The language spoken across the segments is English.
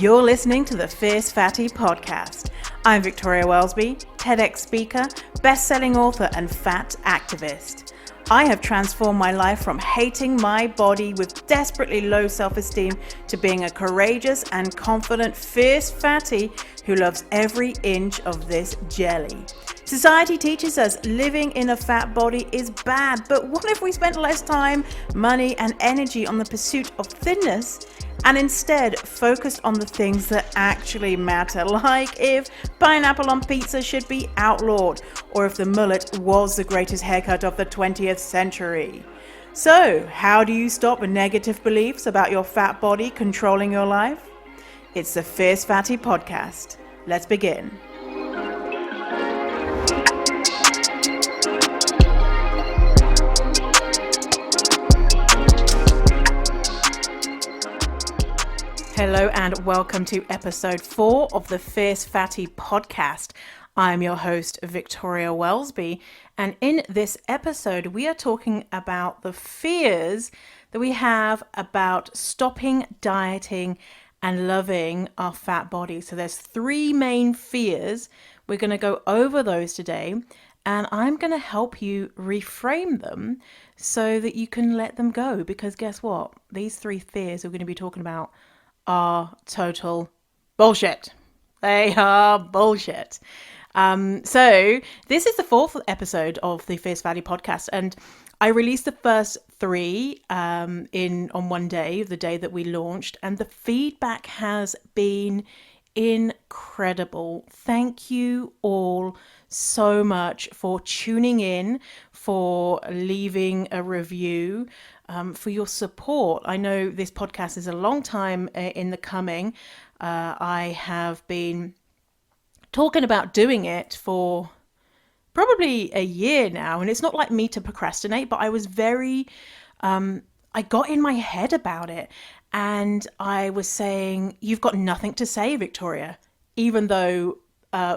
You're listening to the Fierce Fatty Podcast. I'm Victoria Welsby, TEDx speaker, best-selling author, and fat activist. I have transformed my life from hating my body with desperately low self-esteem to being a courageous and confident fierce fatty who loves every inch of this jelly. Society teaches us living in a fat body is bad, but what if we spent less time, money, and energy on the pursuit of thinness and instead focused on the things that actually matter, like if pineapple on pizza should be outlawed, or if the mullet was the greatest haircut of the 20th century. So, how do you stop negative beliefs about your fat body controlling your life? It's the Fierce Fatty Podcast. Let's begin. Hello and welcome to episode 4 of the Fierce Fatty Podcast. I'm your host, Victoria Welsby, and in this episode we are talking about the fears that we have about stopping dieting and loving our fat body. So there's 3 main fears. We're going to go over those today, and I'm going to help you reframe them so that you can let them go, because guess what? These 3 fears we're going to be talking about are total bullshit. They are bullshit. So this is the 4th episode of the Fierce Fatty Podcast, and I released the first 3 on one day, the day that we launched, and the feedback has been incredible. Thank you all so much for tuning in, for leaving a review, for your support. I know this podcast is a long time in the coming. I have been talking about doing it for probably a year now, and it's not like me to procrastinate, but I was I got in my head about it, and I was saying, you've got nothing to say, Victoria, even though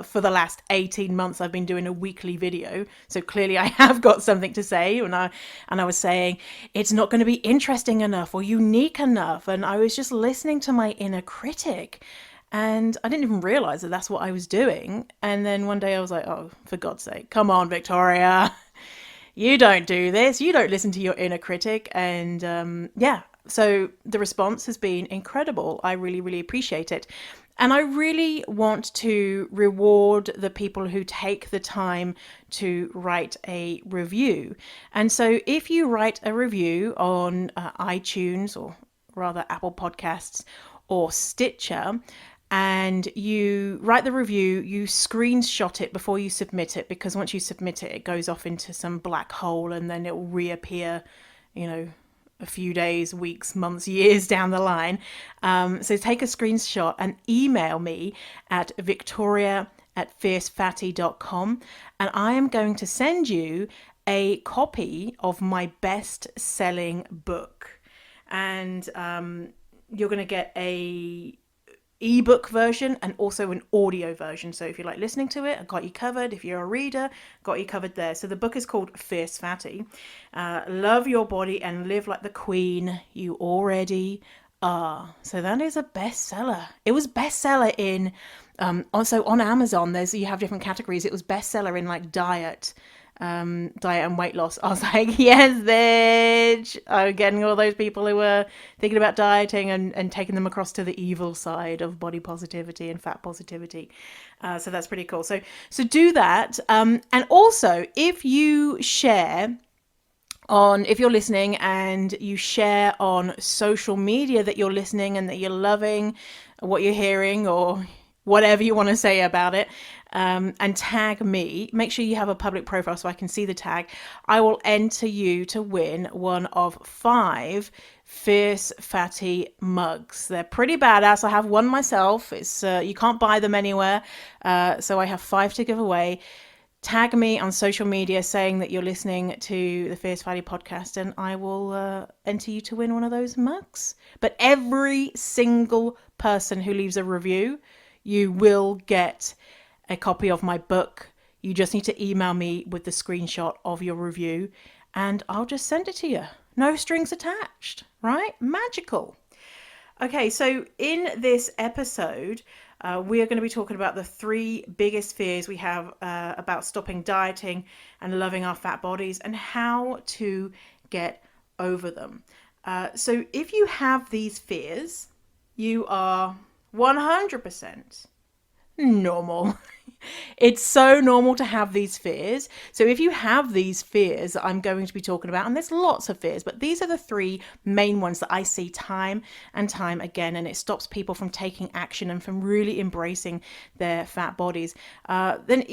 for the last 18 months I've been doing a weekly video, so clearly I have got something to say. And I was saying it's not going to be interesting enough or unique enough, and I was just listening to my inner critic, and I didn't even realize that that's what I was doing. And then one day I was like, oh, for God's sake, come on, Victoria, you don't do this, you don't listen to your inner critic. And so the response has been incredible. I really, really appreciate it. And I really want to reward the people who take the time to write a review. And so if you write a review on iTunes, or rather Apple Podcasts or Stitcher, and you write the review, you screenshot it before you submit it, because once you submit it, it goes off into some black hole and then it will reappear, a few days, weeks, months, years down the line. So take a screenshot and email me at victoria@fiercefatty.com, and I am going to send you a copy of my best-selling book. And you're going to get a ebook version and also an audio version. So if you like listening to it, I got you covered. If you're a reader, got you covered there. So the book is called Fierce Fatty. Love your body and live like the queen you already are. So that is a bestseller. It was bestseller in also on Amazon. You have different categories. It was bestseller in like diet and weight loss. I was like, yes, bitch. I'm getting all those people who were thinking about dieting and taking them across to the evil side of body positivity and fat positivity. So that's pretty cool. So do that. And also, if you're listening and you share on social media that you're listening and that you're loving what you're hearing, or whatever you want to say about it, and tag me, make sure you have a public profile so I can see the tag, I will enter you to win one of 5 Fierce Fatty mugs. They're pretty badass. I have one myself. It's you can't buy them anywhere, so I have 5 to give away. Tag me on social media saying that you're listening to the Fierce Fatty Podcast, and I will enter you to win one of those mugs. But every single person who leaves a review, you will get a copy of my book. You just need to email me with the screenshot of your review, and I'll just send it to you. No strings attached, right? Magical. Okay, so in this episode, we are going to be talking about the three biggest fears we have about stopping dieting and loving our fat bodies and how to get over them. So if you have these fears, you are 100% normal. It's so normal to have these fears. So if you have these fears that I'm going to be talking about, and there's lots of fears, but these are the three main ones that I see time and time again, and it stops people from taking action and from really embracing their fat bodies. Then,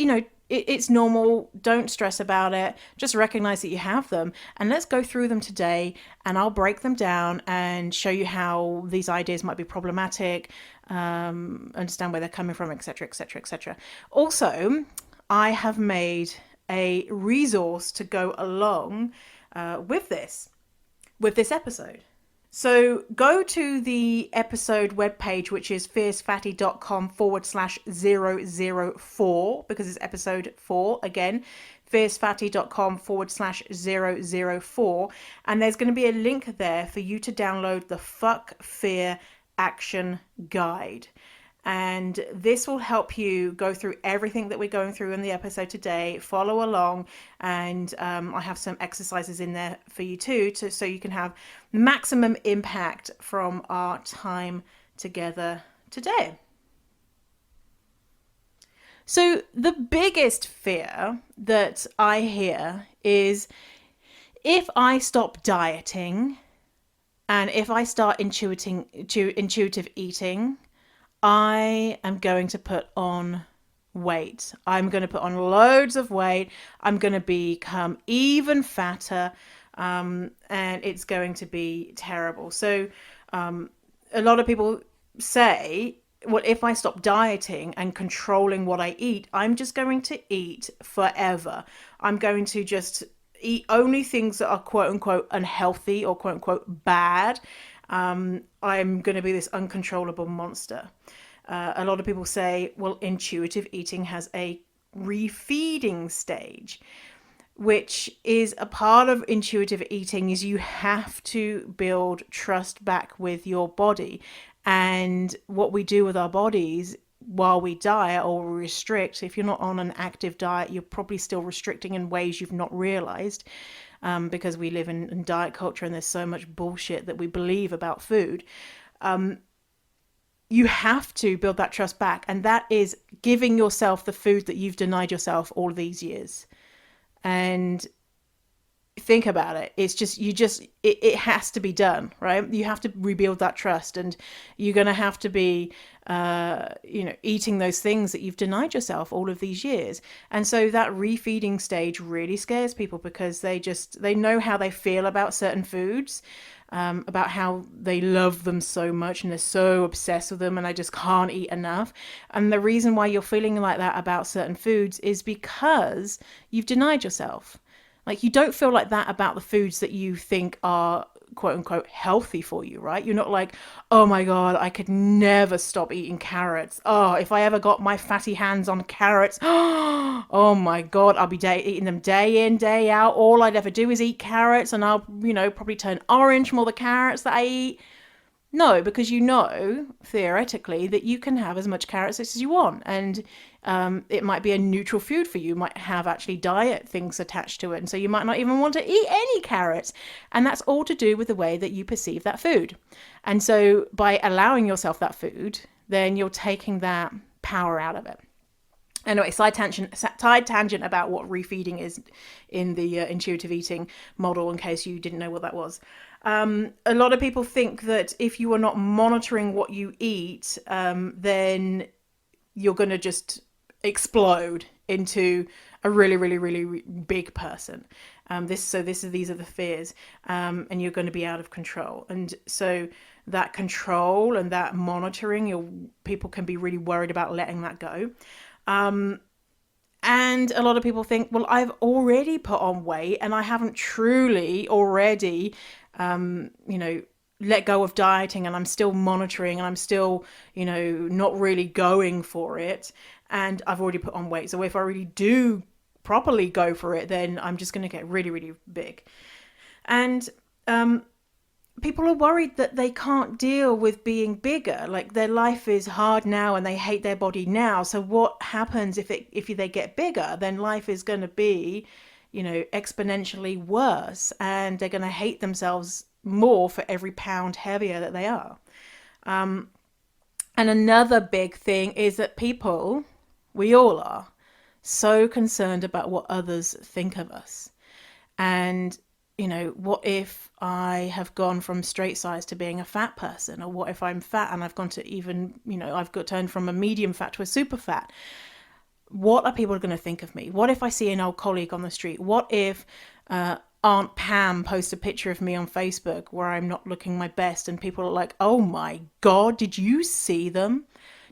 it's normal. Don't stress about it. Just recognize that you have them, and let's go through them today, and I'll break them down and show you how these ideas might be problematic, understand where they're coming from, etc., etc., etc. Also, I have made a resource to go along with this episode. So go to the episode webpage, which is fiercefatty.com/004, because it's episode 4 again, fiercefatty.com/004. And there's going to be a link there for you to download the Fuck Fear Action Guide. And this will help you go through everything that we're going through in the episode today. Follow along, and I have some exercises in there for you too, so you can have maximum impact from our time together today. So the biggest fear that I hear is, if I stop dieting and if I start intuitive eating, I am going to put on weight. I'm going to put on loads of weight. I'm going to become even fatter, and it's going to be terrible. So a lot of people say, well, if I stop dieting and controlling what I eat, I'm just going to eat forever. I'm going to just eat only things that are quote unquote unhealthy or quote unquote bad. I'm going to be this uncontrollable monster. A lot of people say, well, intuitive eating has a refeeding stage, which is a part of intuitive eating, is you have to build trust back with your body. And what we do with our bodies while we diet or restrict, if you're not on an active diet, you're probably still restricting in ways you've not realized. Because we live in diet culture and there's so much bullshit that we believe about food. You have to build that trust back. And that is giving yourself the food that you've denied yourself all these years. And think about it. It's just, it has to be done, right? You have to rebuild that trust, and you're going to have to be, eating those things that you've denied yourself all of these years. And so that refeeding stage really scares people, because they know how they feel about certain foods, about how they love them so much and they're so obsessed with them and they just can't eat enough. And the reason why you're feeling like that about certain foods is because you've denied yourself. Like, you don't feel like that about the foods that you think are quote unquote healthy for you, right? You're not like, oh my God, I could never stop eating carrots. Oh, if I ever got my fatty hands on carrots, oh my God, I'll be eating them day in, day out. All I'd ever do is eat carrots, and I'll, probably turn orange from all the carrots that I eat. No, because theoretically, that you can have as much carrots as you want. And it might be a neutral food for you. You might have actually diet things attached to it. And so you might not even want to eat any carrots. And that's all to do with the way that you perceive that food. And so by allowing yourself that food, then you're taking that power out of it. Anyway, side tangent about what refeeding is in the intuitive eating model, in case you didn't know what that was. A lot of people think that if you are not monitoring what you eat, then you're going to just explode into a really, really, really big person. These are the fears, and you're going to be out of control. And so that control and that monitoring, people can be really worried about letting that go. And a lot of people think, well, I've already put on weight and I haven't truly already, let go of dieting, and I'm still monitoring, and I'm still, not really going for it. And I've already put on weight. So if I really do properly go for it, then I'm just going to get really, really big. And people are worried that they can't deal with being bigger. Like their life is hard now and they hate their body now. So what happens if they get bigger? Then life is going to be, exponentially worse, and they're going to hate themselves more for every pound heavier that they are. And another big thing is that people, we all are, so concerned about what others think of us. And, what if I have gone from straight size to being a fat person? Or what if I'm fat and I've gone to even, I've got turned from a medium fat to a super fat? What are people going to think of me? What if I see an old colleague on the street? What if Aunt Pam posts a picture of me on Facebook where I'm not looking my best and people are like, oh my God, did you see them?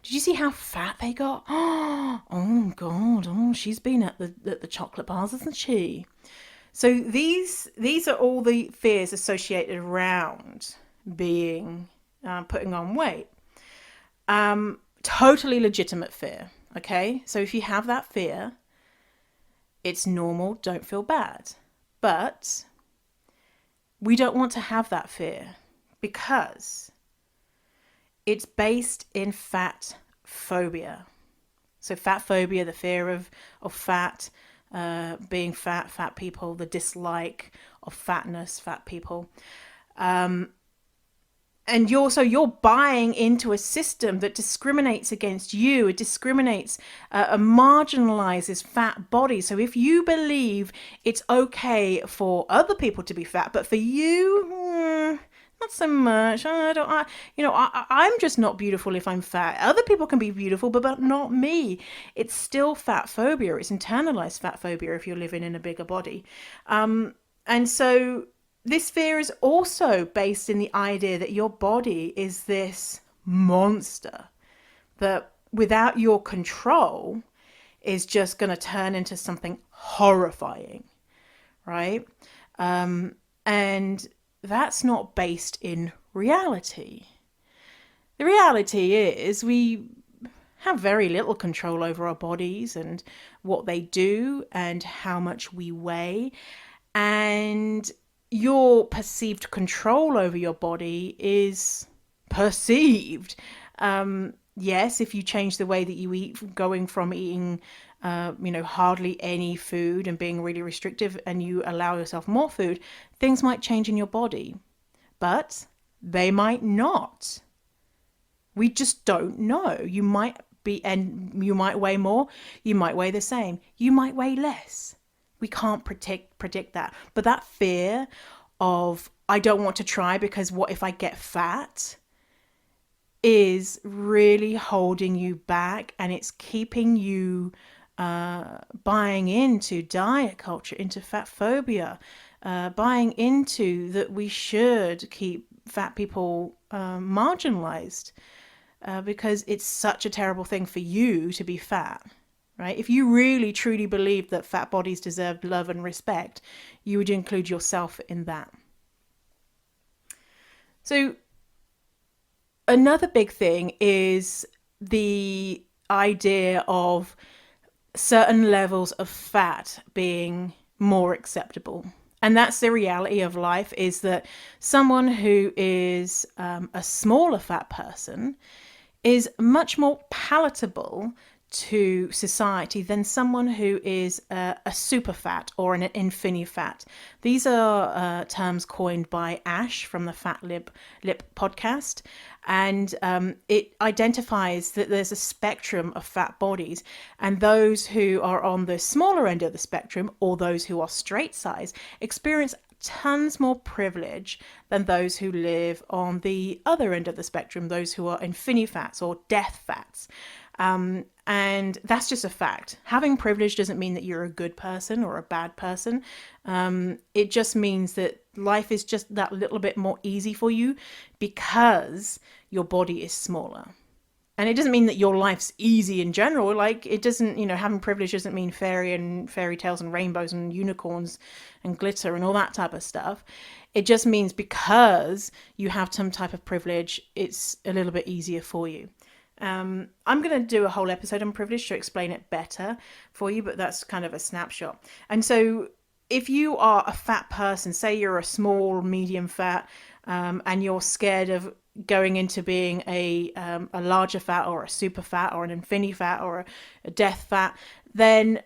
Did you see how fat they got? Oh God, she's been at the chocolate bars, hasn't she? So these are all the fears associated around being putting on weight. Totally legitimate fear. Okay, so if you have that fear, it's normal. Don't feel bad. But we don't want to have that fear because it's based in fat phobia. So fat phobia, the fear of fat, being fat people, the dislike of fatness, fat people. And you're buying into a system that discriminates against you. It discriminates, marginalizes fat bodies. So if you believe it's okay for other people to be fat, but for you, not so much. I'm just not beautiful if I'm fat. Other people can be beautiful, but not me. It's still fat phobia. It's internalized fat phobia if you're living in a bigger body. And so this fear is also based in the idea that your body is this monster that without your control is just going to turn into something horrifying, right? And that's not based in reality. The reality is we have very little control over our bodies and what they do and how much we weigh. And your perceived control over your body is perceived. Yes, if you change the way that you eat, going from eating, hardly any food and being really restrictive, and you allow yourself more food, things might change in your body, but they might not. We just don't know. You might weigh more, you might weigh the same, you might weigh less. We can't predict that. But that fear of, I don't want to try because what if I get fat, is really holding you back, and it's keeping you buying into diet culture, into fat phobia, buying into that we should keep fat people marginalized because it's such a terrible thing for you to be fat. Right? If you really truly believe that fat bodies deserve love and respect, you would include yourself in that. So another big thing is the idea of certain levels of fat being more acceptable. And that's the reality of life, is that someone who is a smaller fat person is much more palatable to society than someone who is a super fat or an infini-fat. These are terms coined by Ash from the Fat Lip podcast, and it identifies that there's a spectrum of fat bodies, and those who are on the smaller end of the spectrum, or those who are straight size, experience tons more privilege than those who live on the other end of the spectrum, those who are infini-fats or death fats. And that's just a fact. Having privilege doesn't mean that you're a good person or a bad person. It just means that life is just that little bit more easy for you because your body is smaller. And it doesn't mean that your life's easy in general. Like, it doesn't, having privilege doesn't mean fairy tales and rainbows and unicorns and glitter and all that type of stuff. It just means because you have some type of privilege, it's a little bit easier for you. I'm going to do a whole episode on privilege to explain it better for you, but that's kind of a snapshot. And so if you are a fat person, say you're a small, medium fat, and you're scared of going into being a larger fat or a super fat or an infinity fat or a death fat, then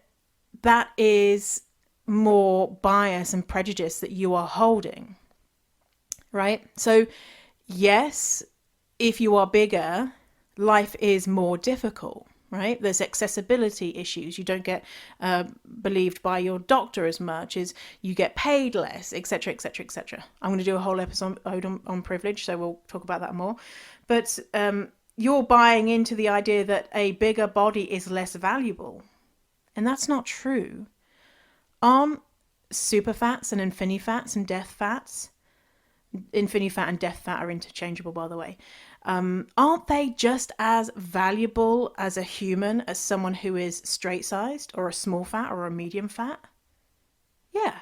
that is more bias and prejudice that you are holding, right? So yes, if you are bigger, life is more difficult, right? There's accessibility issues. You don't get believed by your doctor as much, as you get paid less, etc., etc., etc. I'm going to do a whole episode on privilege, so we'll talk about that more. But you're buying into the idea that a bigger body is less valuable, and that's not true. Aren't super fats and infinity fats and death fats, infinity fat and death fat are interchangeable, by the way, aren't they just as valuable as a human as someone who is straight sized or a small fat or a medium fat? Yeah,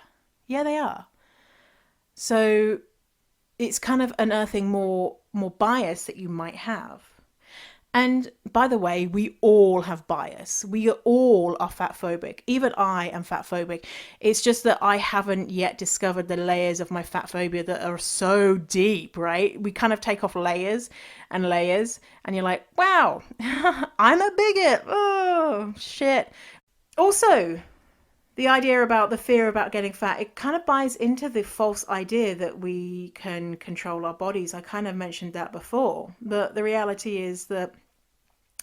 they are. So it's kind of unearthing more bias that you might have. And by the way, we all have bias. We all are fat phobic. Even I am fat phobic. It's just that I haven't yet discovered the layers of my fat phobia that are so deep, right? We kind of take off layers and layers, and you're like, wow, I'm a bigot. Oh, shit. Also, the idea about the fear about getting fat, it kind of buys into the false idea that we can control our bodies. I kind of mentioned that before, but the reality is that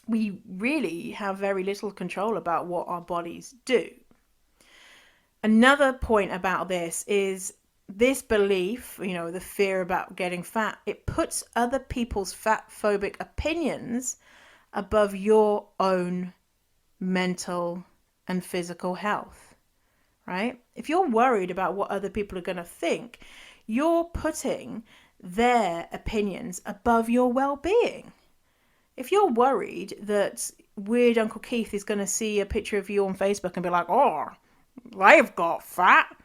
we really have very little control about what our bodies do. Another point about this is this belief, the fear about getting fat, it puts other people's fat phobic opinions above your own mental and physical health, right? If you're worried about what other people are going to think, you're putting their opinions above your well-being. If you're worried that weird Uncle Keith is going to see a picture of you on Facebook and be like, oh, they've got fat,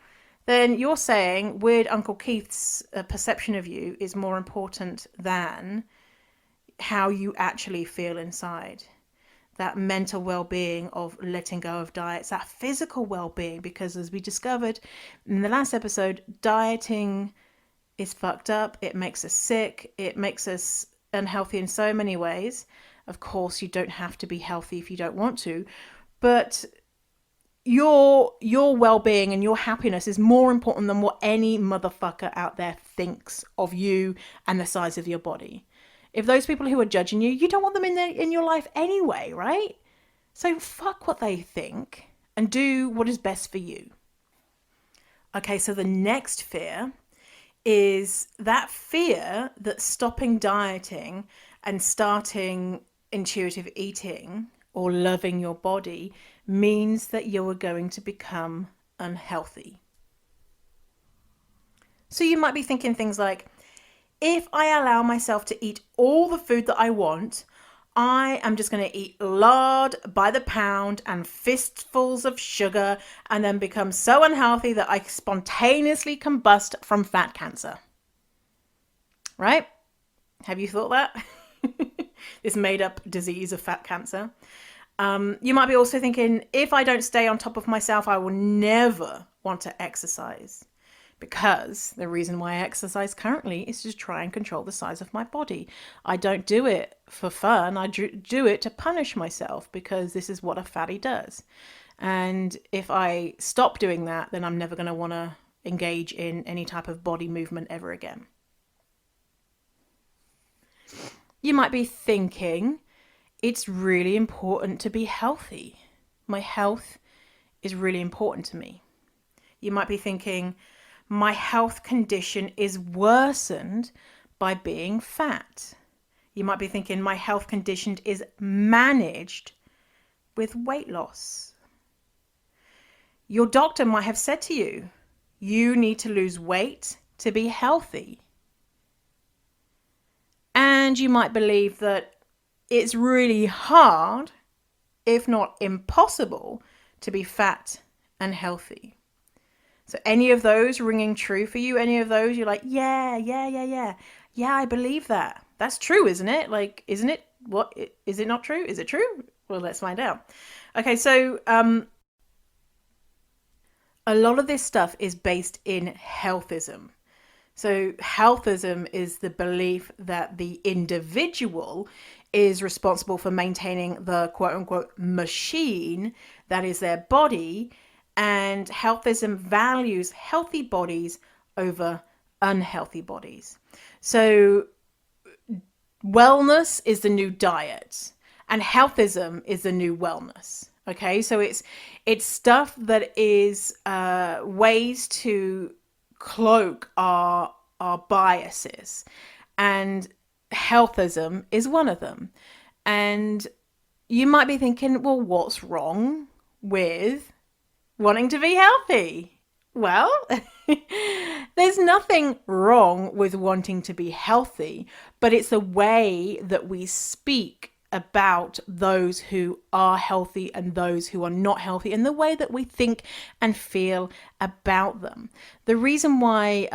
then you're saying weird Uncle Keith's perception of you is more important than how you actually feel inside. That mental well-being of letting go of diets, that physical well-being, because as we discovered in the last episode, dieting is fucked up. It makes us sick. It makes us unhealthy in so many ways. Of course, you don't have to be healthy if you don't want to, but your well-being and your happiness is more important than what any motherfucker out there thinks of you and the size of your body. If those people who are judging you, you don't want them in your life anyway, right? So fuck what they think and do what is best for you. Okay, so the next fear is that fear that stopping dieting and starting intuitive eating or loving your body means that you are going to become unhealthy. So you might be thinking things like, if I allow myself to eat all the food that I want, I am just going to eat lard by the pound and fistfuls of sugar and then become so unhealthy that I spontaneously combust from fat cancer. Right? Have you thought that? This made up disease of fat cancer. You might be also thinking, if I don't stay on top of myself, I will never want to exercise. Because the reason why I exercise currently is to try and control the size of my body. I don't do it for fun. I do it to punish myself because this is what a fatty does. And if I stop doing that, then I'm never going to want to engage in any type of body movement ever again. You might be thinking, it's really important to be healthy. My health is really important to me. You might be thinking, my health condition is worsened by being fat. You might be thinking, my health condition is managed with weight loss. Your doctor might have said to you, you need to lose weight to be healthy. And you might believe that it's really hard, if not impossible, to be fat and healthy. So any of those ringing true for you? Any of those you're like, yeah, I believe that. That's true, isn't it? Like, isn't it? What, is it not true? Is it true? Well, let's find out. Okay, so a lot of this stuff is based in healthism. So healthism is the belief that the individual is responsible for maintaining the quote unquote machine that is their body, and healthism values healthy bodies over unhealthy bodies. So wellness is the new diet, and healthism is the new wellness. Okay, so it's stuff that is ways to cloak our biases, and healthism is one of them. And you might be thinking, well, what's wrong with wanting to be healthy? Well, there's nothing wrong with wanting to be healthy, but it's the way that we speak about those who are healthy and those who are not healthy, and the way that we think and feel about them. The reason why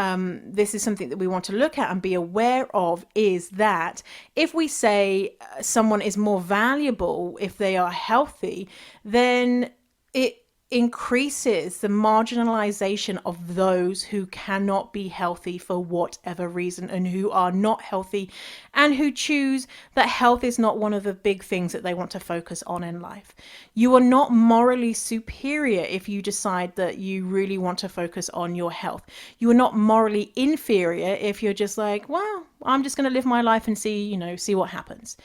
this is something that we want to look at and be aware of is that if we say someone is more valuable if they are healthy, then it increases the marginalization of those who cannot be healthy for whatever reason, and who are not healthy, and who choose that health is not one of the big things that they want to focus on in life. You are not morally superior if you decide that you really want to focus on your health. You are not morally inferior if you're just like, well, I'm just going to live my life and see what happens.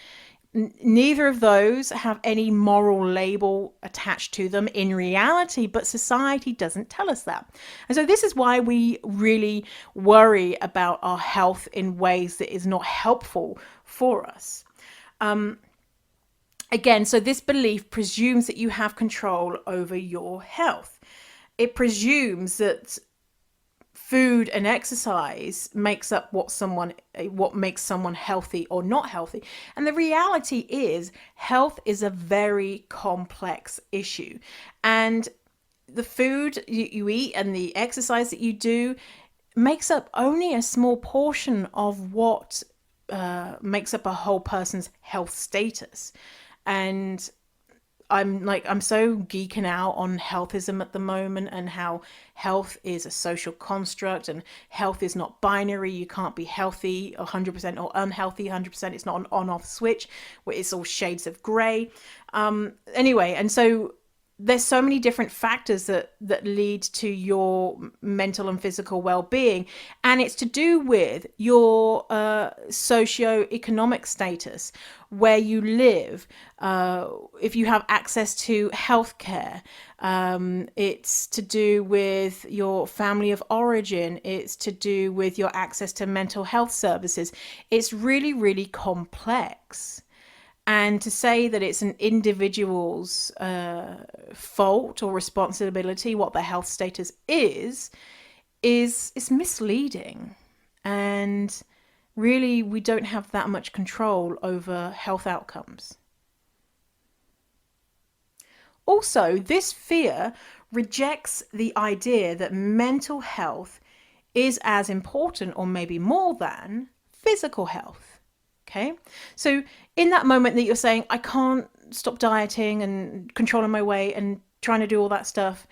Neither of those have any moral label attached to them in reality, but society doesn't tell us that. And so this is why we really worry about our health in ways that is not helpful for us. Again, so this belief presumes that you have control over your health. It presumes that food and exercise makes up what makes someone healthy or not healthy. And the reality is, health is a very complex issue. And the food you eat and the exercise that you do makes up only a small portion of what makes up a whole person's health status. And I'm so geeking out on healthism at the moment, and how health is a social construct and health is not binary. You can't be healthy 100% or unhealthy 100%. It's not an on-off switch where it's all shades of gray. Anyway, and so there's so many different factors that lead to your mental and physical well-being, and it's to do with your socio-economic status, where you live, if you have access to healthcare. It's to do with your family of origin. It's to do with your access to mental health services. It's really, really complex. And to say that it's an individual's fault or responsibility what their health status is misleading. And really, we don't have that much control over health outcomes. Also, this fear rejects the idea that mental health is as important, or maybe more than, physical health. Okay, so in that moment that you're saying, I can't stop dieting and controlling my weight and trying to do all that stuff,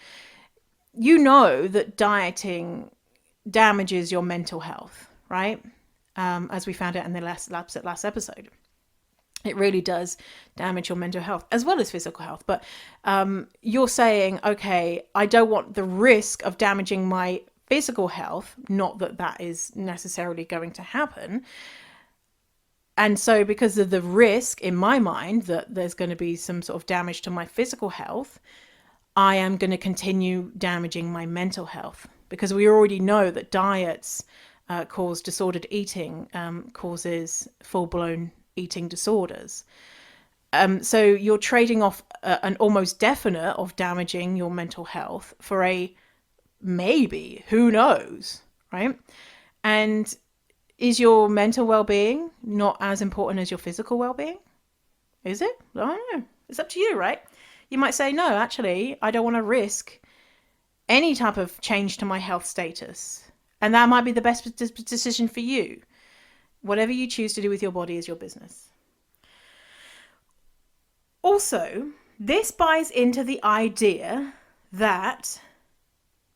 you know that dieting damages your mental health, right? As we found out in the last episode. It really does damage your mental health as well as physical health. But you're saying, okay, I don't want the risk of damaging my physical health, not that that is necessarily going to happen. And so because of the risk in my mind that there's going to be some sort of damage to my physical health, I am going to continue damaging my mental health, because we already know that diets cause disordered eating, causes full-blown eating disorders. So you're trading off an almost definite of damaging your mental health for a maybe, who knows, right? And is your mental well-being not as important as your physical well-being? Is it? I don't know. It's up to you, right? You might say, no, actually, I don't want to risk any type of change to my health status. And that might be the best decision for you. Whatever you choose to do with your body is your business. Also, this buys into the idea that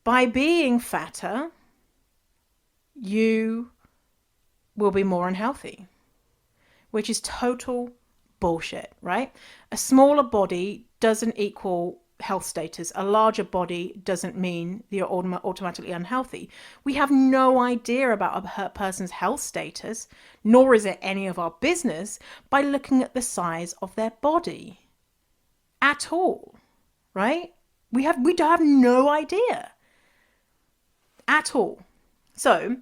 by being fatter, you will be more unhealthy, which is total bullshit, right? A smaller body doesn't equal health status. A larger body doesn't mean you're automatically unhealthy. We have no idea about a person's health status, nor is it any of our business, by looking at the size of their body at all, right? We have no idea at all. So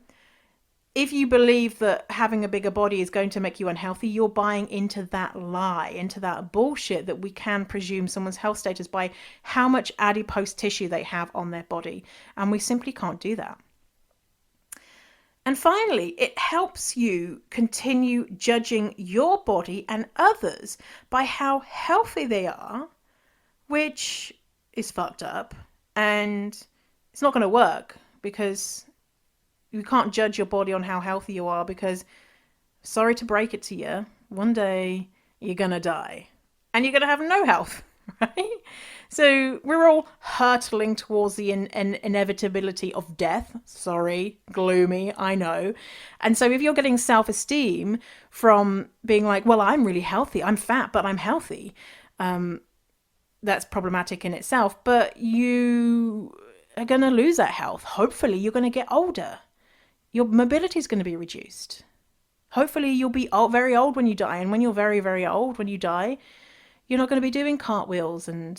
if you believe that having a bigger body is going to make you unhealthy, you're buying into that lie, into that bullshit that we can presume someone's health status by how much adipose tissue they have on their body. And we simply can't do that. And finally, it helps you continue judging your body and others by how healthy they are, which is fucked up. And it's not going to work because you can't judge your body on how healthy you are, because, sorry to break it to you, one day you're going to die and you're going to have no health, right? So we're all hurtling towards the inevitability of death. Sorry, gloomy, I know. And so if you're getting self-esteem from being like, well, I'm really healthy, I'm fat, but I'm healthy, that's problematic in itself. But you are going to lose that health. Hopefully you're going to get older. Your mobility is going to be reduced. Hopefully you'll be very old when you die. And when you're very, very old, when you die, you're not going to be doing cartwheels, and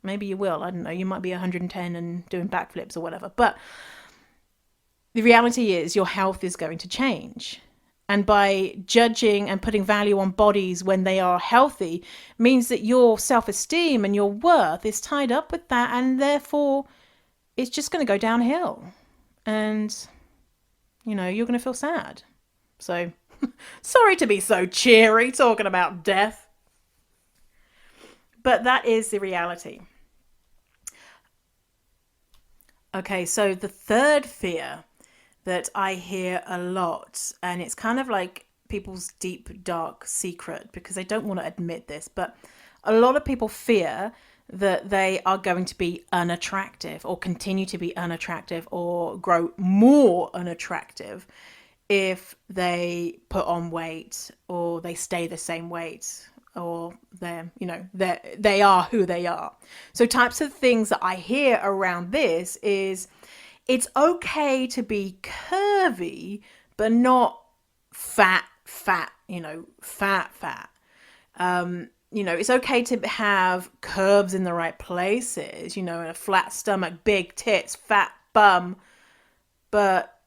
maybe you will. I don't know. You might be 110 and doing backflips or whatever. But the reality is your health is going to change. And by judging and putting value on bodies when they are healthy means that your self-esteem and your worth is tied up with that. And therefore, it's just going to go downhill. And you're going to feel sad. So, sorry to be so cheery talking about death. But that is the reality. Okay, so the third fear that I hear a lot, and it's kind of like people's deep, dark secret because they don't want to admit this, but a lot of people fear that they are going to be unattractive or continue to be unattractive or grow more unattractive if they put on weight or they stay the same weight or they are who they are. So types of things that I hear around this is it's okay to be curvy, but not fat. It's okay to have curves in the right places, a flat stomach, big tits, fat bum. But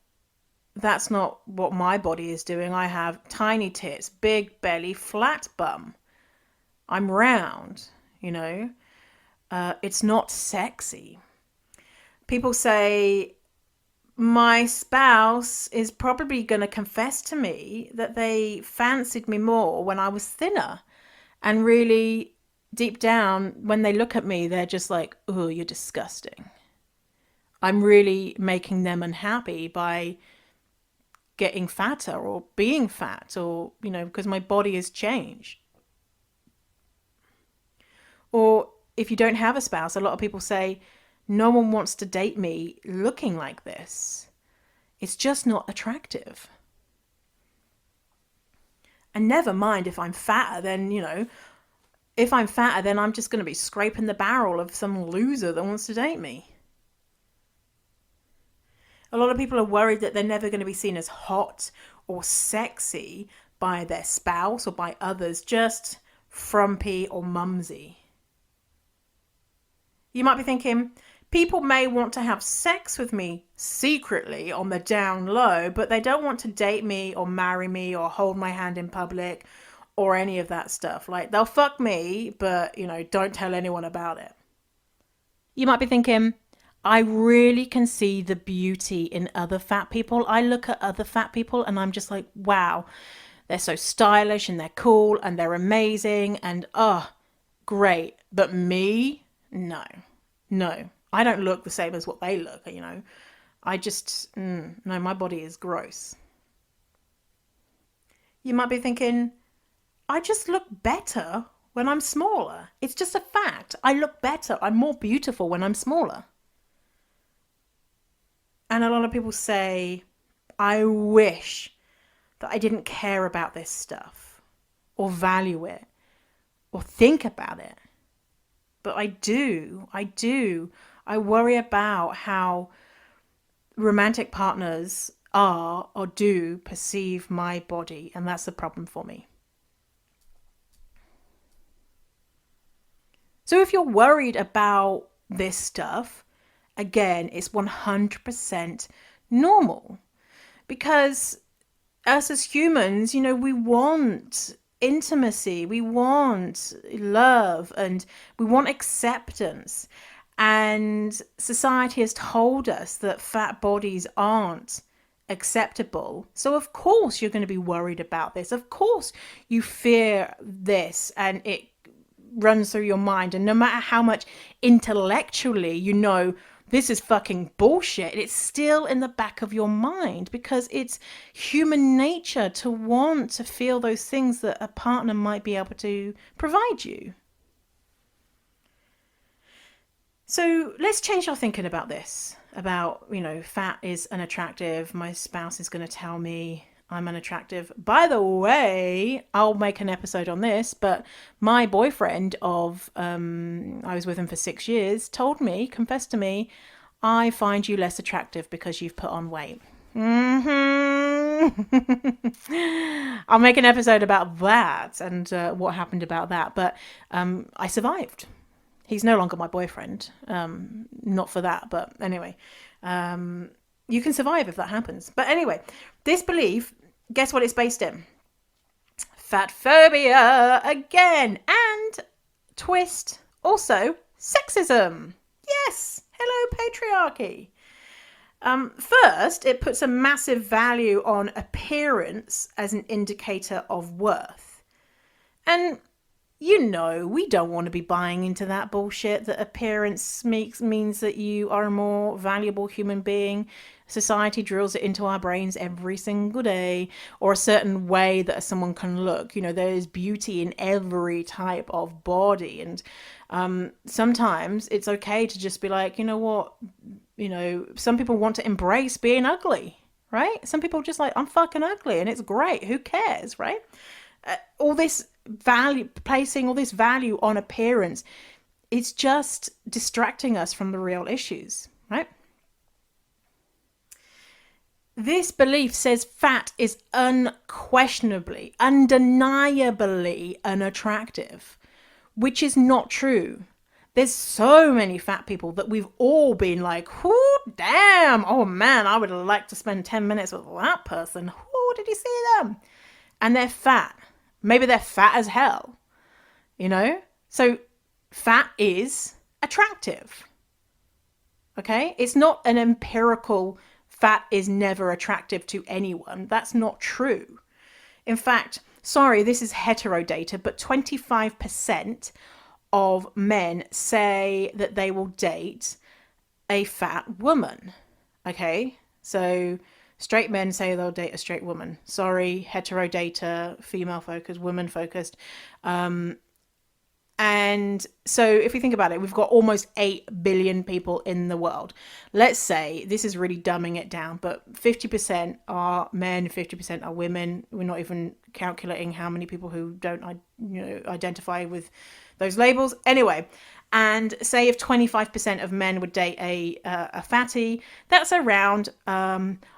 that's not what my body is doing. I have tiny tits, big belly, flat bum. I'm round, it's not sexy. People say my spouse is probably going to confess to me that they fancied me more when I was thinner. And really, deep down, when they look at me, they're just like, oh, you're disgusting. I'm really making them unhappy by getting fatter or being fat or, because my body has changed. Or if you don't have a spouse, a lot of people say, no one wants to date me looking like this. It's just not attractive. And never mind if I'm fatter, then, if I'm fatter, then I'm just going to be scraping the barrel of some loser that wants to date me. A lot of people are worried that they're never going to be seen as hot or sexy by their spouse or by others, just frumpy or mumsy. You might be thinking, people may want to have sex with me secretly on the down low, but they don't want to date me or marry me or hold my hand in public or any of that stuff. Like, they'll fuck me, but, don't tell anyone about it. You might be thinking, I really can see the beauty in other fat people. I look at other fat people and I'm just like, wow, they're so stylish and they're cool and they're amazing and, great. But me? No. I don't look the same as what they look, I just, no, my body is gross. You might be thinking, I just look better when I'm smaller. It's just a fact. I look better. I'm more beautiful when I'm smaller. And a lot of people say, I wish that I didn't care about this stuff or value it or think about it. But I do. I worry about how romantic partners are or do perceive my body, and that's the problem for me. So if you're worried about this stuff, again, it's 100% normal, because us as humans, we want intimacy, we want love, and we want acceptance. And society has told us that fat bodies aren't acceptable. So of course you're going to be worried about this. Of course you fear this, and it runs through your mind. And no matter how much intellectually this is fucking bullshit, it's still in the back of your mind, because it's human nature to want to feel those things that a partner might be able to provide you. So let's change our thinking about this, about, fat is unattractive. My spouse is going to tell me I'm unattractive. By the way, I'll make an episode on this, but my boyfriend I was with him for 6 years, confessed to me, I find you less attractive because you've put on weight. I'll make an episode about that and what happened about that. But I survived. He's no longer my boyfriend. Not for that, but anyway. You can survive if that happens. But anyway, this belief, guess what it's based in? Fat phobia again. And twist, also sexism. Yes. Hello, patriarchy. First, it puts a massive value on appearance as an indicator of worth. And we don't want to be buying into that bullshit that appearance means that you are a more valuable human being. Society drills it into our brains every single day, or a certain way that someone can look. There's beauty in every type of body. And sometimes it's okay to just be like, what? Some people want to embrace being ugly, right? Some people just like, I'm fucking ugly and it's great. Who cares, right? All this value, placing all this value on appearance, it's just distracting us from the real issues, right? This belief says fat is unquestionably, undeniably unattractive, which is not true. There's so many fat people that we've all been like, whoo, damn, oh man, I would like to spend 10 minutes with that person. Whoo, did you see them? And they're fat. Maybe they're fat as hell, So fat is attractive, okay? It's not an empirical fat is never attractive to anyone. That's not true. In fact, sorry, this is hetero data, but 25% of men say that they will date a fat woman, okay? So straight men say they'll date a straight woman. Sorry, hetero data, female focused, woman focused. And so if you think about it, we've got almost 8 billion people in the world. Let's say, this is really dumbing it down, but 50% are men, 50% are women. We're not even calculating how many people who don't identify with those labels. Anyway, and say if 25% of men would date a fatty, that's around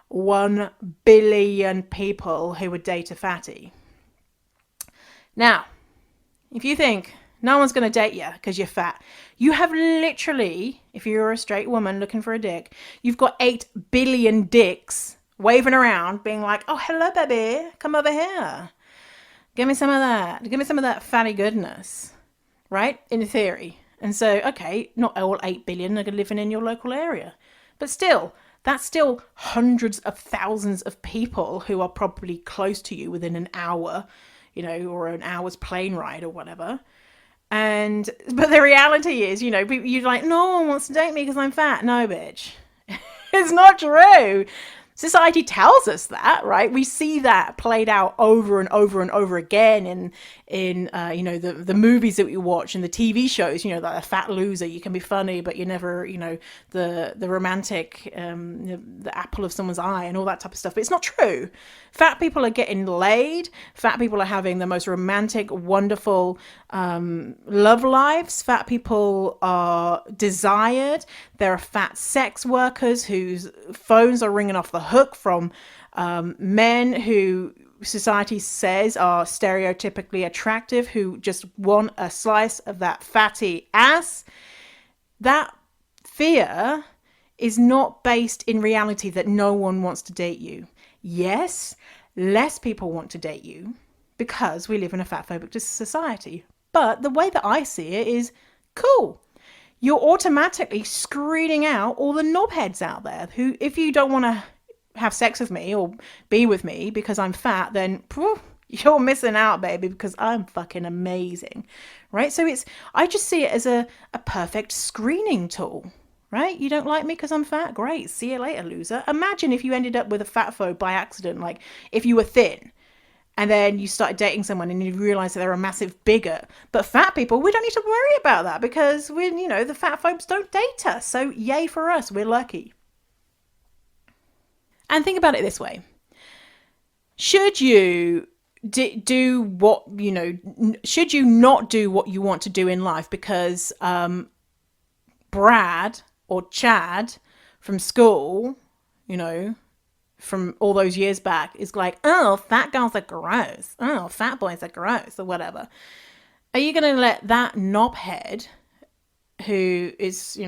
1 billion people who would date a fatty. Now, if you think no one's going to date you because you're fat, you have literally, if you're a straight woman looking for a dick, you've got 8 billion dicks waving around being like, oh, hello, baby, come over here. Give me some of that. Give me some of that fatty goodness, right? In theory. And so, okay, not all 8 billion are living in your local area. But still, that's still hundreds of thousands of people who are probably close to you within an hour, or an hour's plane ride or whatever. But the reality is, you're like, no one wants to date me because I'm fat. No, bitch. It's not true. Society tells us that, right? We see that played out over and over and over again in the movies that we watch and the TV shows. Like a fat loser, you can be funny, but you're never the romantic, the apple of someone's eye and all that type of stuff. But it's not true. Fat people are getting laid. Fat people are having the most romantic, wonderful love lives. Fat people are desired. There are fat sex workers whose phones are ringing off the hook from men who society says are stereotypically attractive, who just want a slice of that fatty ass. That fear is not based in reality that no one wants to date you. Yes, less people want to date you because we live in a fatphobic society. But the way that I see it is cool. You're automatically screening out all the knobheads out there who, if you don't want to have sex with me or be with me because I'm fat, then you're missing out, baby, because I'm fucking amazing, right? So I just see it as a perfect screening tool, right? You don't like me because I'm fat? Great. See you later, loser. Imagine if you ended up with a fat phobe by accident, like if you were thin and then you started dating someone and you realize that they're a massive bigot. But fat people, we don't need to worry about that because the fat phobes don't date us. So yay for us. We're lucky. And think about it this way. Should you do what, should you not do what you want to do in life because Brad or Chad from school, from all those years back is like, oh, fat girls are gross. Oh, fat boys are gross or whatever. Are you going to let that knobhead who is,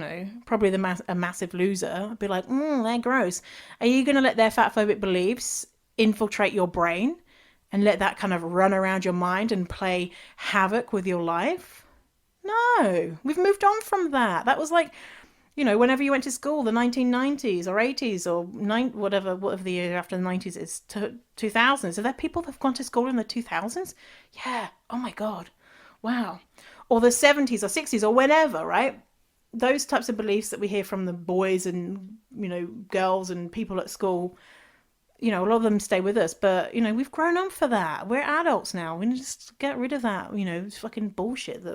probably a massive loser be like, they're gross? Are you going to let their fatphobic beliefs infiltrate your brain and let that kind of run around your mind and play havoc with your life? No, we've moved on from that. That was like, whenever you went to school, the 1990s or 80s or whatever the year after the 90s is, 2000s. Are there people that have gone to school in the 2000s? Yeah. Oh my God. Wow. Or the 70s or 60s or whenever, right? Those types of beliefs that we hear from the boys and, girls and people at school, a lot of them stay with us, but, we've grown on for that. We're adults now. We need to just get rid of that, fucking bullshit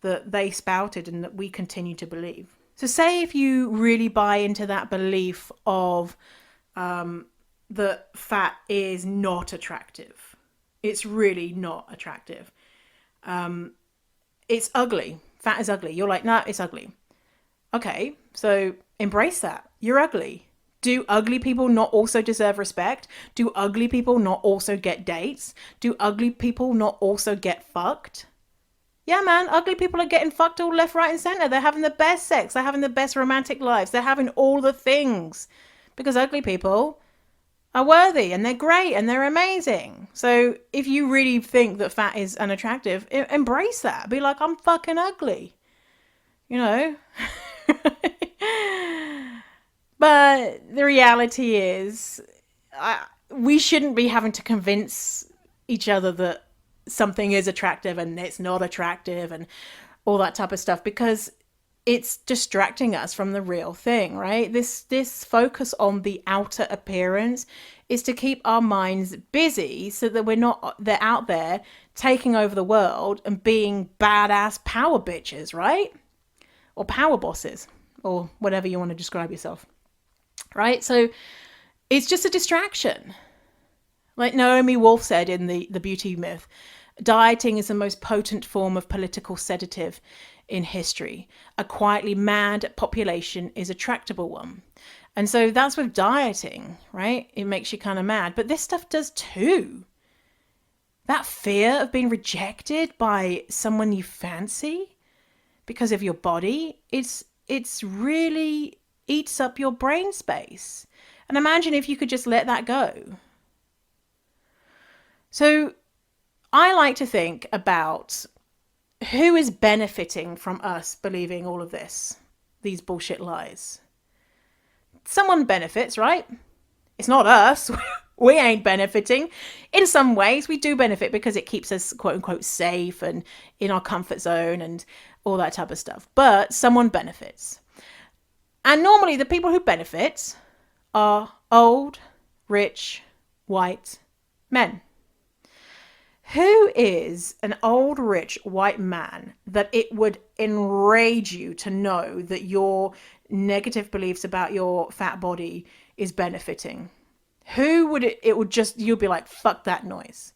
that they spouted and that we continue to believe. So say if you really buy into that belief of that fat is not attractive. It's really not attractive. It's ugly. Fat is ugly. You're like, nah, it's ugly. Okay, so embrace that. You're ugly. Do ugly people not also deserve respect? Do ugly people not also get dates? Do ugly people not also get fucked? Yeah, man, ugly people are getting fucked all left, right, and center. They're having the best sex. They're having the best romantic lives. They're having all the things because ugly people are worthy and they're great and they're amazing. So if you really think that fat is unattractive, embrace that. Be like, I'm fucking ugly. But the reality is, we shouldn't be having to convince each other that something is attractive and it's not attractive and all that type of stuff, because it's distracting us from the real thing, right? This focus on the outer appearance is to keep our minds busy so that they're out there taking over the world and being badass power bitches, right? Or power bosses, or whatever you want to describe yourself, right? So it's just a distraction. Like Naomi Wolf said in the Beauty Myth, dieting is the most potent form of political sedative in history. A quietly mad population is a tractable one. And so that's with dieting, right? It makes you kind of mad. But this stuff does too. That fear of being rejected by someone you fancy because of your body, it's really eats up your brain space. And imagine if you could just let that go. So I like to think about who is benefiting from us believing all of this, these bullshit lies. Someone benefits, right? It's not us. We ain't benefiting. In some ways, we do benefit because it keeps us, quote unquote, safe and in our comfort zone and all that type of stuff. But someone benefits. And normally the people who benefit are old, rich, white men. Who is an old, rich, white man that it would enrage you to know that your negative beliefs about your fat body is benefiting? Who would it would just, you'd be like, fuck that noise.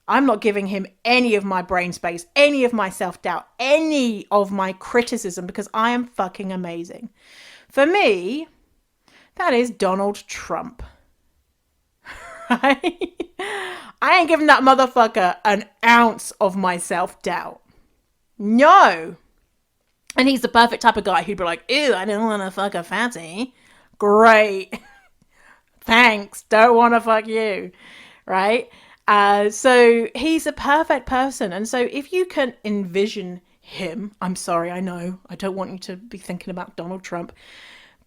I'm not giving him any of my brain space, any of my self-doubt, any of my criticism, because I am fucking amazing. For me, that is Donald Trump. Right? I ain't giving that motherfucker an ounce of my self-doubt. No. And he's the perfect type of guy who'd be like, ew, I don't want to fuck a fatty. Great. Thanks. Don't want to fuck you. Right? So he's a perfect person. And so if you can envision him, I'm sorry, I know, I don't want you to be thinking about Donald Trump,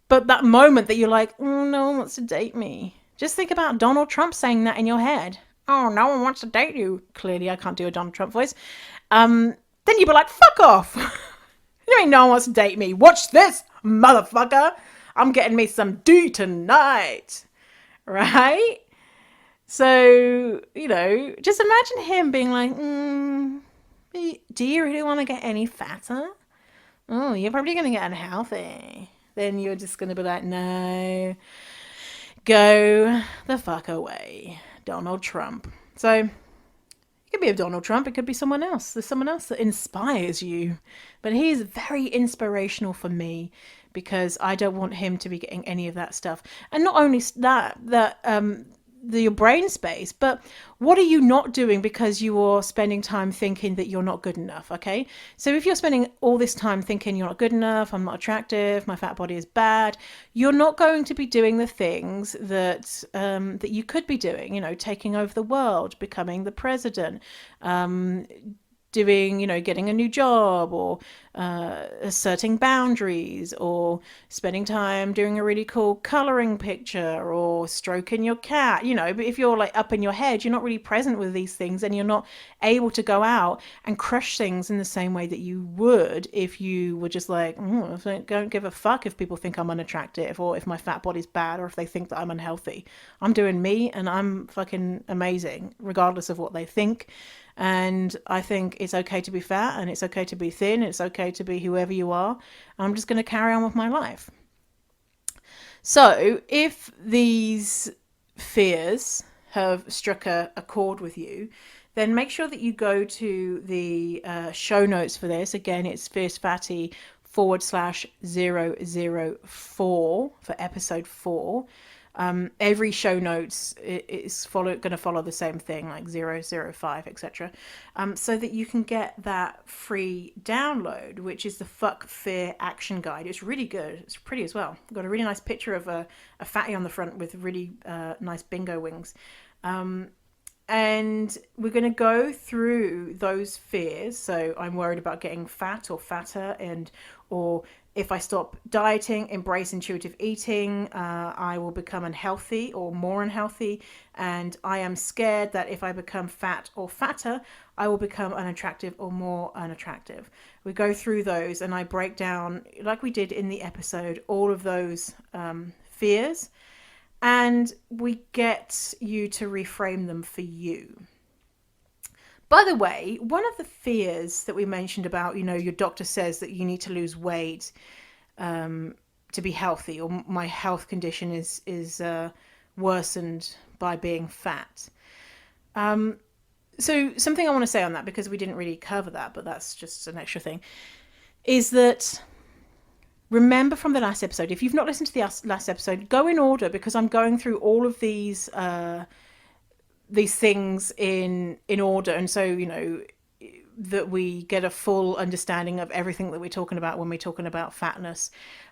but that moment that you're like, oh, no one wants to date me. Just think about Donald Trump saying that in your head. Oh, no one wants to date you. Clearly, I can't do a Donald Trump voice. Then you'd be like, fuck off. You ain't no one wants to date me. Watch this, motherfucker. I'm getting me some D tonight. Right? So, just imagine him being like, do you really want to get any fatter? Oh, you're probably going to get unhealthy. Then you're just going to be like, no, go the fuck away, Donald Trump. So it could be a Donald Trump. It could be someone else. There's someone else that inspires you. But he's very inspirational for me because I don't want him to be getting any of that stuff. And not only your brain space, but what are you not doing because you are spending time thinking that you're not good enough? Okay, so if you're spending all this time thinking you're not good enough, I'm not attractive, my fat body is bad, you're not going to be doing the things that that you could be doing. Taking over the world, becoming the president, doing, getting a new job, or asserting boundaries, or spending time doing a really cool coloring picture, or stroking your cat, but if you're like up in your head, you're not really present with these things, and you're not able to go out and crush things in the same way that you would if you were just like, I don't give a fuck if people think I'm unattractive, or if my fat body's bad, or if they think that I'm unhealthy. I'm doing me, and I'm fucking amazing regardless of what they think. And I think it's okay to be fat, and it's okay to be thin. It's okay to be whoever you are. I'm just going to carry on with my life. So if these fears have struck a chord with you, then make sure that you go to the show notes for this. Again, it's Fierce Fatty /004 for episode 4. Every show notes is going to follow the same thing, like 005, etc. So that you can get that free download, which is the Fuck Fear Action Guide. It's really good. It's pretty as well. Got a really nice picture of a fatty on the front with really nice bingo wings. And we're going to go through those fears. So I'm worried about getting fat or fatter, or if I stop dieting, embrace intuitive eating, I will become unhealthy or more unhealthy. And I am scared that if I become fat or fatter, I will become unattractive or more unattractive. We go through those, and I break down, like we did in the episode, all of those fears. And we get you to reframe them for you. By the way, one of the fears that we mentioned about, your doctor says that you need to lose weight to be healthy, or my health condition is worsened by being fat. So something I want to say on that, because we didn't really cover that, but that's just an extra thing, is that remember from the last episode, if you've not listened to the last episode, go in order, because I'm going through all of these things in order, and so that we get a full understanding of everything that we're talking about when we're talking about fatness.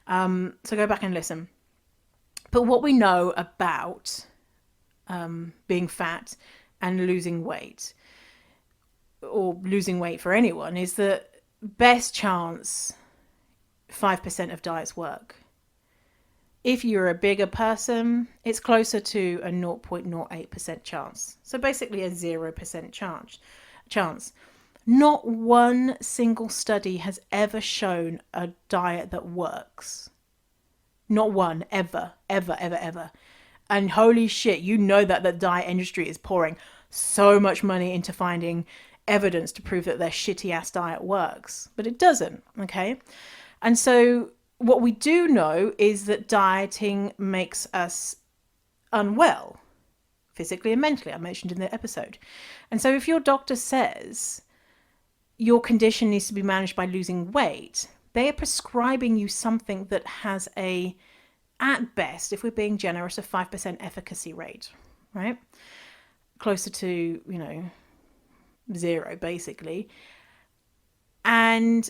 So go back and listen. But what we know about being fat and losing weight, or losing weight for anyone, is that best chance 5% of diets work. If you're a bigger person, it's closer to a 0.08% chance. So basically a 0% chance. Not one single study has ever shown a diet that works. Not one, ever, ever, ever, ever. And holy shit, you know that the diet industry is pouring so much money into finding evidence to prove that their shitty ass diet works. But it doesn't, okay? And so what we do know is that dieting makes us unwell, physically and mentally. I mentioned in the episode. And so if your doctor says your condition needs to be managed by losing weight, they are prescribing you something that has a, at best, if we're being generous, a 5% efficacy rate, right? Closer to, zero, basically. And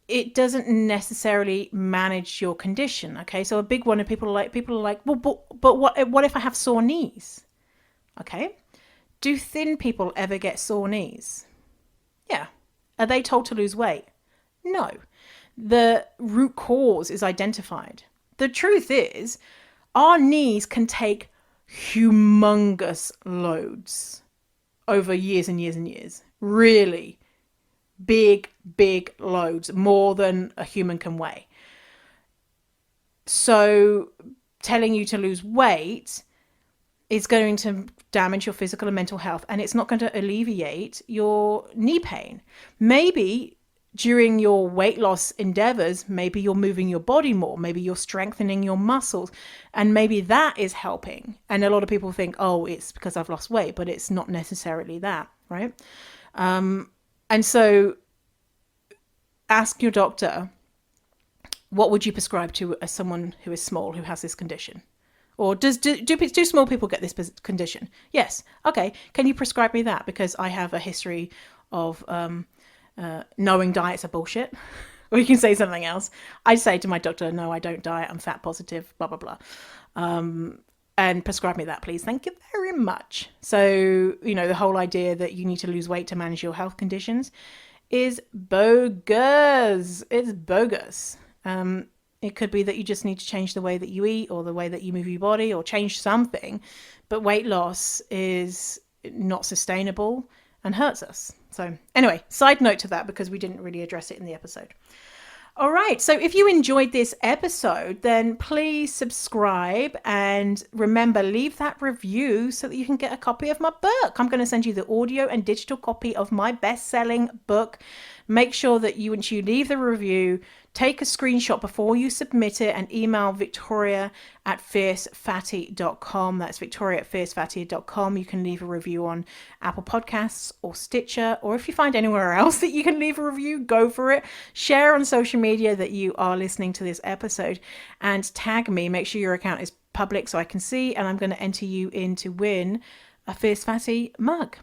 it doesn't necessarily manage your condition, okay? So a big one, and people are like, well, but what if I have sore knees? Okay. Do thin people ever get sore knees? Yeah. Are they told to lose weight? No. The root cause is identified. The truth is, our knees can take humongous loads over years and years and years. Really big, big loads, more than a human can weigh. So telling you to lose weight is going to damage your physical and mental health, and it's not going to alleviate your knee pain. Maybe during your weight loss endeavors, maybe you're moving your body more, maybe you're strengthening your muscles, and maybe that is helping. And a lot of people think, oh, it's because I've lost weight, but it's not necessarily that, right? And so ask your doctor, what would you prescribe to someone who is small, who has this condition? Or do small people get this condition? Yes. Okay. Can you prescribe me that? Because I have a history of knowing diets are bullshit. Or you can say something else. I say to my doctor, no, I don't diet. I'm fat positive, blah, blah, blah. And prescribe me that, please. Thank you very much. So, the whole idea that you need to lose weight to manage your health conditions is bogus. It's bogus. It could be that you just need to change the way that you eat or the way that you move your body or change something. But weight loss is not sustainable and hurts us. So anyway, side note to that, because we didn't really address it in the episode. All right. So if you enjoyed this episode, then please subscribe and remember, leave that review so that you can get a copy of my book. I'm going to send you the audio and digital copy of my best-selling book. Make sure that once you leave the review, take a screenshot before you submit it and email victoria@fiercefatty.com. That's victoria@fiercefatty.com. You can leave a review on Apple Podcasts or Stitcher, or if you find anywhere else that you can leave a review, go for it. Share on social media that you are listening to this episode and tag me. Make sure your account is public so I can see, and I'm going to enter you in to win a Fierce Fatty mug.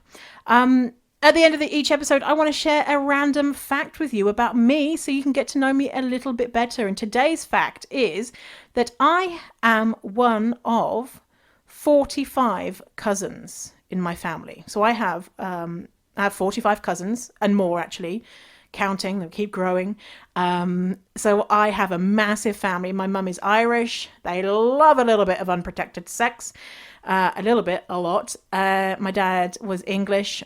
At the end of each episode, I want to share a random fact with you about me so you can get to know me a little bit better. And today's fact is that I am one of 45 cousins in my family. So I have 45 cousins and more, actually, counting. They keep growing. So I have a massive family. My mum is Irish. They love a little bit of unprotected sex. A little bit, a lot. My dad was English.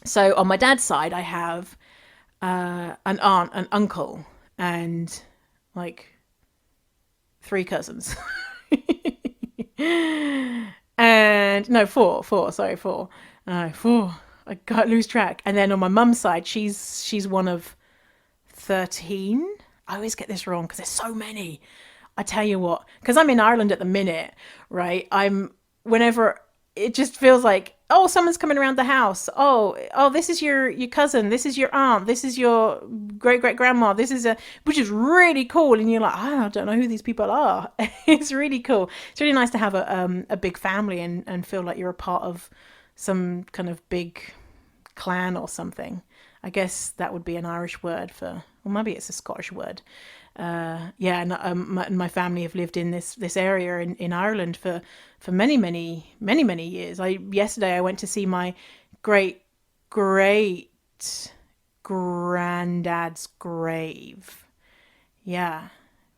So on my dad's side, I have an aunt, an uncle, and like 3 cousins. And no, four. I can't lose track. And then on my mum's side, she's one of 13. I always get this wrong because there's so many. I tell you what, because I'm in Ireland at the minute, right? Whenever it just feels like, oh, someone's coming around the house. Oh, this is your cousin. This is your aunt. This is your great-great-grandma. Which is really cool. And you're like, oh, I don't know who these people are. It's really cool. It's really nice to have a big family and feel like you're a part of some kind of big clan or something. I guess that would be an Irish word for, or maybe it's a Scottish word. My family have lived in this area in Ireland for many years. Yesterday I went to see my great granddad's grave. Yeah,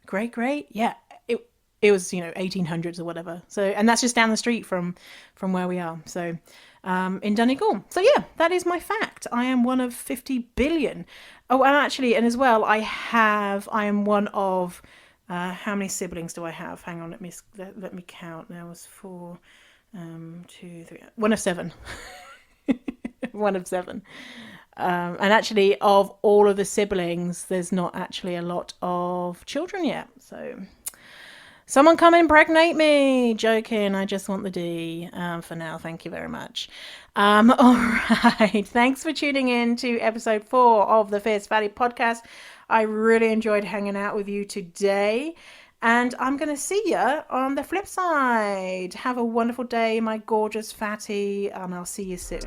great. Yeah, it was 1800s or whatever. So, and that's just down the street from where we are. So, in Donegal. So yeah, that is my fact. I am one of 50 billion. Oh, and actually, and as well, I am one of How many siblings do I have? Hang on, let me count. There was 4, 2, 3, 1 of 7. 1 of 7. And actually, of all of the siblings, there's not actually a lot of children yet. So, someone come impregnate me. Joking. I just want the D for now. Thank you very much. All right. Thanks for tuning in to episode 4 of the Fierce Fatty podcast. I really enjoyed hanging out with you today. And I'm going to see you on the flip side. Have a wonderful day, my gorgeous fatty. And I'll see you soon.